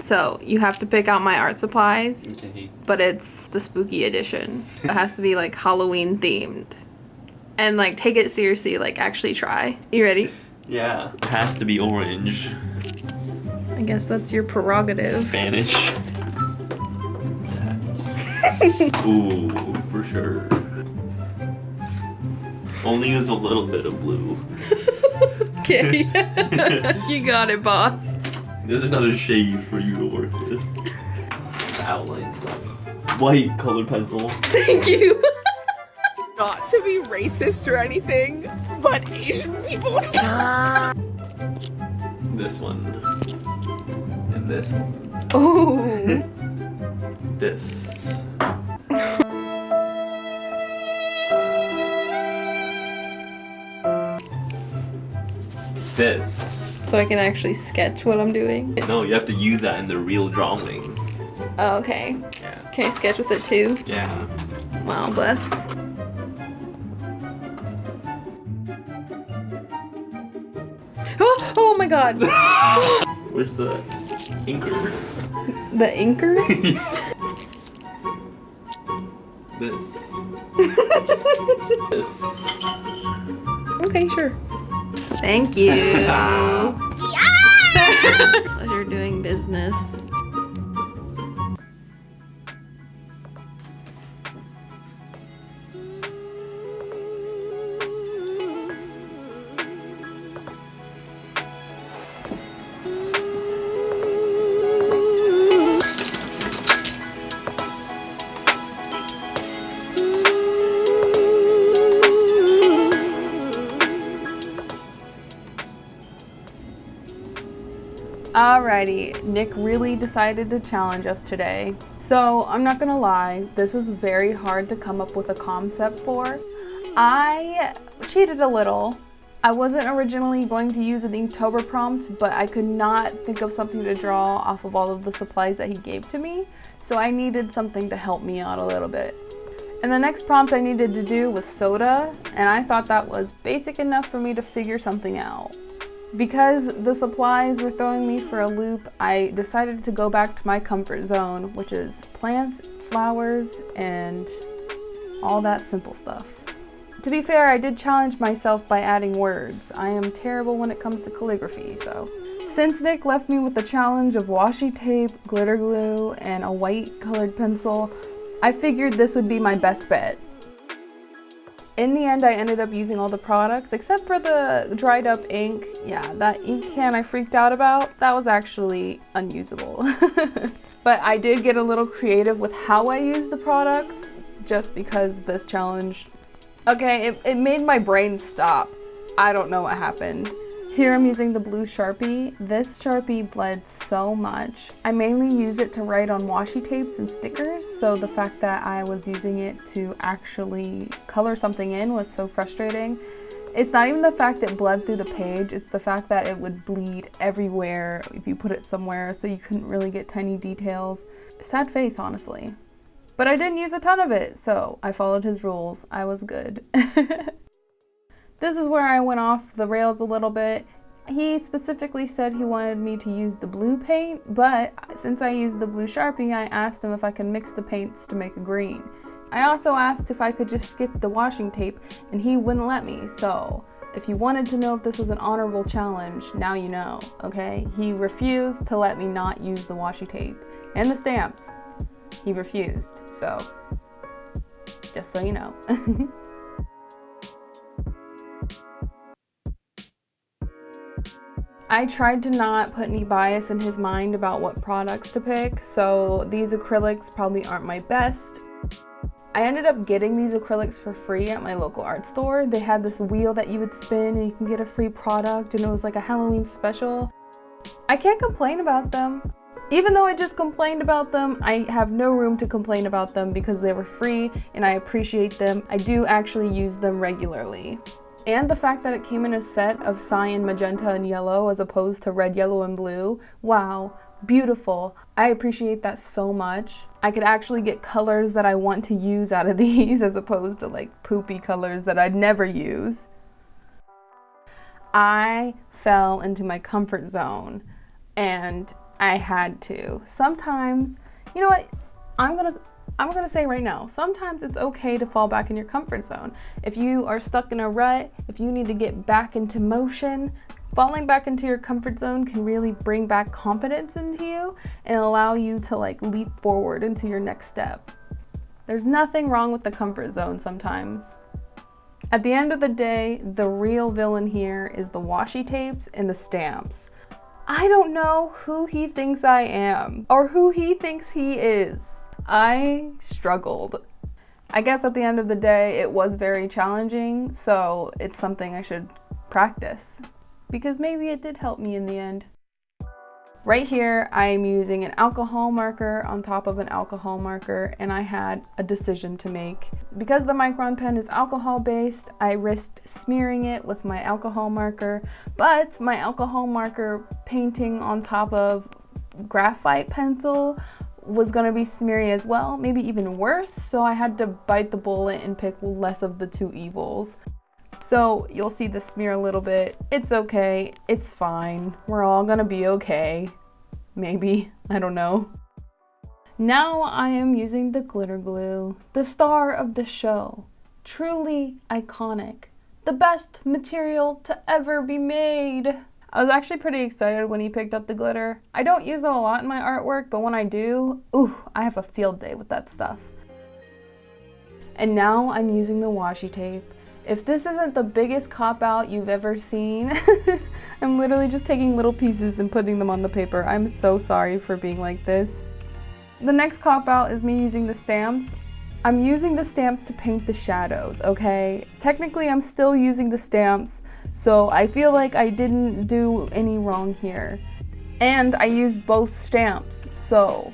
So you have to pick out my art supplies, Okay. but it's the spooky edition. It has to be like Halloween themed. And like take it seriously, like actually try. You ready? Yeah. It has to be orange. I guess that's your prerogative. Spanish. Ooh, for sure. Only use a little bit of blue. Okay. You got it, boss. There's another shade for you to work with. The outline stuff. White colored pencil. Thank you. Not to be racist or anything, but Asian people. This one. And this one. Oh. This. This. So I can actually sketch what I'm doing? No, you have to use that in the real drawing. Oh, okay. Yeah. Can I sketch with it too? Yeah. Wow, bless. Oh my god! Where's the inker? The inker? This. This. Okay, sure. Thank you. Pleasure doing business. Alrighty, Nick really decided to challenge us today. So I'm not gonna lie, this was very hard to come up with a concept for. I cheated a little. I wasn't originally going to use an Inktober prompt, but I could not think of something to draw off of all of the supplies that he gave to me. So I needed something to help me out a little bit. And the next prompt I needed to do was soda, and I thought that was basic enough for me to figure something out. Because the supplies were throwing me for a loop, I decided to go back to my comfort zone, which is plants, flowers, and all that simple stuff. To be fair, I did challenge myself by adding words. I am terrible when it comes to calligraphy, so. Since Nick left me with the challenge of washi tape, glitter glue, and a white colored pencil, I figured this would be my best bet. In the end, I ended up using all the products except for the dried up ink. Yeah, that ink can I freaked out about, that was actually unusable. But I did get a little creative with how I used the products just because this challenge, okay, it made my brain stop. I don't know what happened. Here I'm using the blue Sharpie. This Sharpie bled so much. I mainly use it to write on washi tapes and stickers, so the fact that I was using it to actually color something in was so frustrating. It's not even the fact it bled through the page, it's the fact that it would bleed everywhere if you put it somewhere, so you couldn't really get tiny details. Sad face, honestly. But I didn't use a ton of it, so I followed his rules. I was good. This is where I went off the rails a little bit. He specifically said he wanted me to use the blue paint, but since I used the blue Sharpie, I asked him if I could mix the paints to make a green. I also asked if I could just skip the washing tape, and he wouldn't let me, so if you wanted to know if this was an honorable challenge, now you know, okay? He refused to let me not use the washi tape and the stamps. He refused, so just so you know. I tried to not put any bias in his mind about what products to pick, so these acrylics probably aren't my best. I ended up getting these acrylics for free at my local art store. They had this wheel that you would spin and you can get a free product, and it was like a Halloween special. I can't complain about them. Even though I just complained about them, I have no room to complain about them because they were free and I appreciate them. I do actually use them regularly. And the fact that it came in a set of cyan, magenta, and yellow as opposed to red, yellow, and blue. Wow, beautiful. I appreciate that so much. I could actually get colors that I want to use out of these as opposed to like poopy colors that I'd never use. I fell into my comfort zone and I had to. Sometimes, you know what? I'm gonna say right now, sometimes it's okay to fall back in your comfort zone. If you are stuck in a rut, if you need to get back into motion, falling back into your comfort zone can really bring back confidence into you and allow you to like leap forward into your next step. There's nothing wrong with the comfort zone sometimes. At the end of the day, the real villain here is the washi tapes and the stamps. I don't know who he thinks I am or who he thinks he is. I struggled. I guess at the end of the day, it was very challenging, so it's something I should practice because maybe it did help me in the end. Right here, I am using an alcohol marker on top of an alcohol marker, and I had a decision to make. Because the Micron pen is alcohol based, I risked smearing it with my alcohol marker, but my alcohol marker painting on top of graphite pencil was gonna be smeary as well, maybe even worse, so I had to bite the bullet and pick less of the two evils. So you'll see the smear a little bit. It's okay, it's fine. We're all gonna be okay. Maybe, I don't know. Now I am using the glitter glue, the star of the show. Truly iconic. The best material to ever be made. I was actually pretty excited when he picked up the glitter. I don't use it a lot in my artwork, but when I do, ooh, I have a field day with that stuff. And now I'm using the washi tape. If this isn't the biggest cop-out you've ever seen, I'm literally just taking little pieces and putting them on the paper. I'm so sorry for being like this. The next cop-out is me using the stamps. I'm using the stamps to paint the shadows, okay? Technically, I'm still using the stamps, so I feel like I didn't do any wrong here. And I used both stamps, so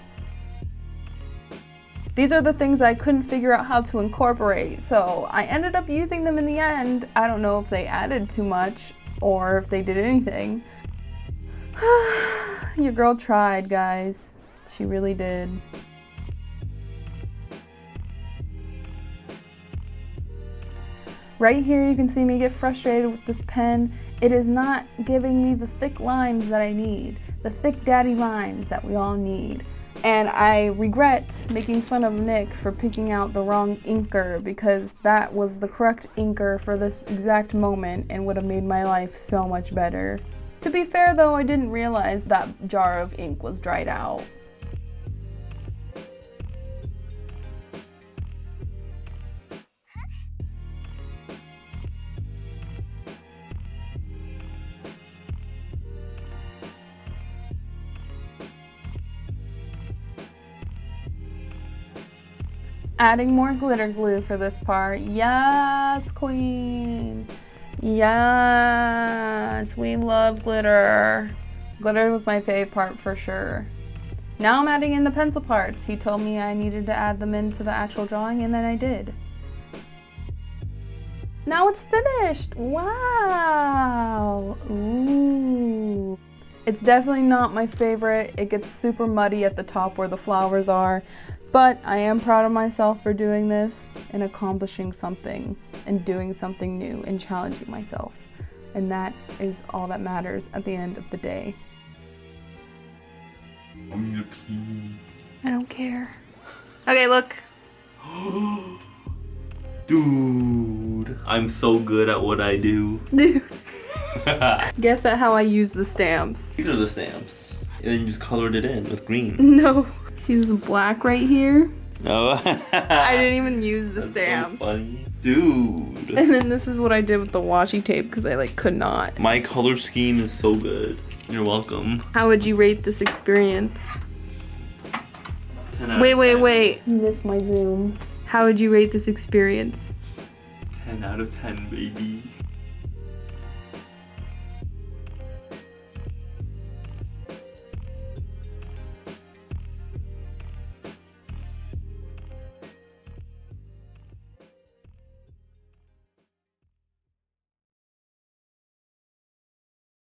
these are the things I couldn't figure out how to incorporate, so I ended up using them in the end. I don't know if they added too much or if they did anything. Your girl tried, guys. She really did. Right here you can see me get frustrated with this pen. It is not giving me the thick lines that I need, the thick daddy lines that we all need. And I regret making fun of Nick for picking out the wrong inker because that was the correct inker for this exact moment and would have made my life so much better. To be fair though, I didn't realize that jar of ink was dried out. Adding more glitter glue for this part. Yes, queen. Yes, we love glitter. Glitter was my fave part for sure. Now I'm adding in the pencil parts. He told me I needed to add them into the actual drawing and then I did. Now it's finished. Wow. Ooh. It's definitely not my favorite. It gets super muddy at the top where the flowers are. But I am proud of myself for doing this and accomplishing something and doing something new and challenging myself. And that is all that matters at the end of the day. I'm gonna pee. I don't care. Okay, look. Dude, I'm so good at what I do. Guess at how I use the stamps. These are the stamps. And then you just colored it in with green. No. See this black right here? No. I didn't even use the That's stamps. so funny. Dude. And then this is what I did with the washi tape because I like could not. My color scheme is so good. You're welcome. How would you rate this experience? 10 out of Wait. You missed my zoom. How would you rate this experience? 10 out of 10, baby.